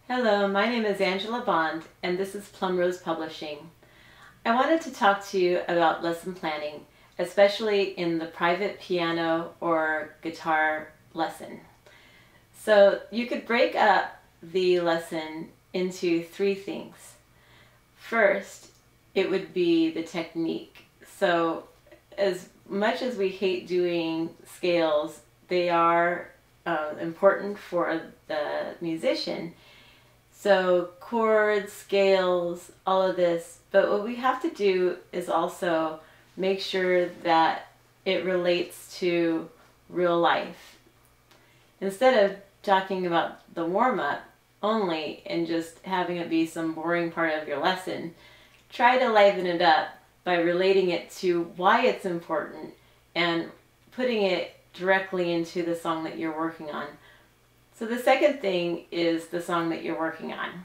Hello, my name is Angela Bond, and this is Plum Publishing. I wanted to talk to you about lesson planning, especially in the private piano or guitar lesson. So you could break up the lesson into three things. First, it would be the technique. So as much as we hate doing scales, they are important for the musician. So chords, scales, all of this, but what we have to do is also make sure that it relates to real life. Instead of talking about the warm-up only and just having it be some boring part of your lesson, try to liven it up by relating it to why it's important and putting it directly into the song that you're working on. So the second thing is the song that you're working on.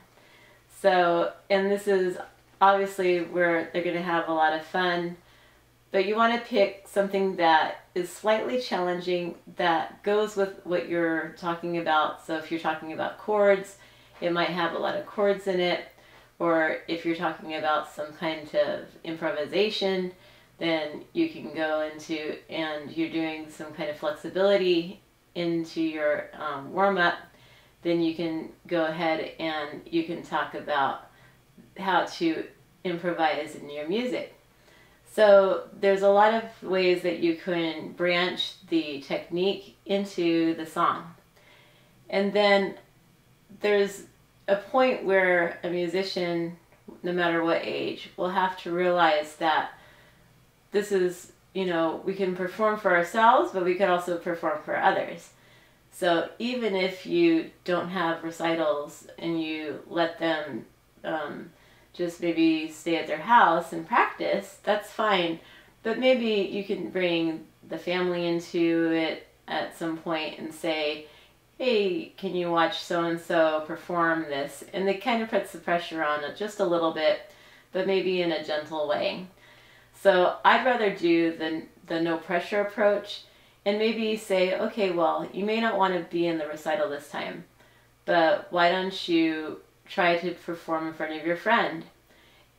So, and this is obviously where they're going to have a lot of fun, but you want to pick something that is slightly challenging that goes with what you're talking about. So if you're talking about chords, it might have a lot of chords in it, or if you're talking about some kind of improvisation, then you can go into and you're doing some kind of flexibility into your warm-up, then you can go ahead and you can talk about how to improvise in your music. So there's a lot of ways that you can branch the technique into the song. And then there's a point where a musician, no matter what age, will have to realize that this is, we can perform for ourselves, but we could also perform for others. So even if you don't have recitals and you let them just maybe stay at their house and practice, that's fine. But maybe you can bring the family into it at some point and say, hey, can you watch so-and-so perform this? And it kind of puts the pressure on it just a little bit, but maybe in a gentle way. So I'd rather do the no pressure approach and maybe say, okay, well, you may not want to be in the recital this time, but why don't you try to perform in front of your friend?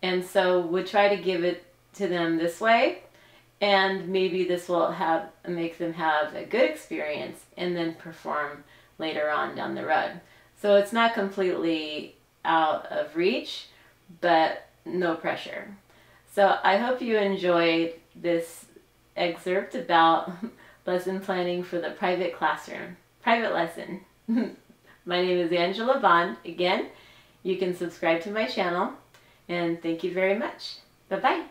And so we'll try to give it to them this way, and maybe this will make them have a good experience and then perform later on down the road. So it's not completely out of reach, but no pressure. So I hope you enjoyed this excerpt about lesson planning for the private lesson. My name is Angela Bond. Again, you can subscribe to my channel, and thank you very much. Bye-bye.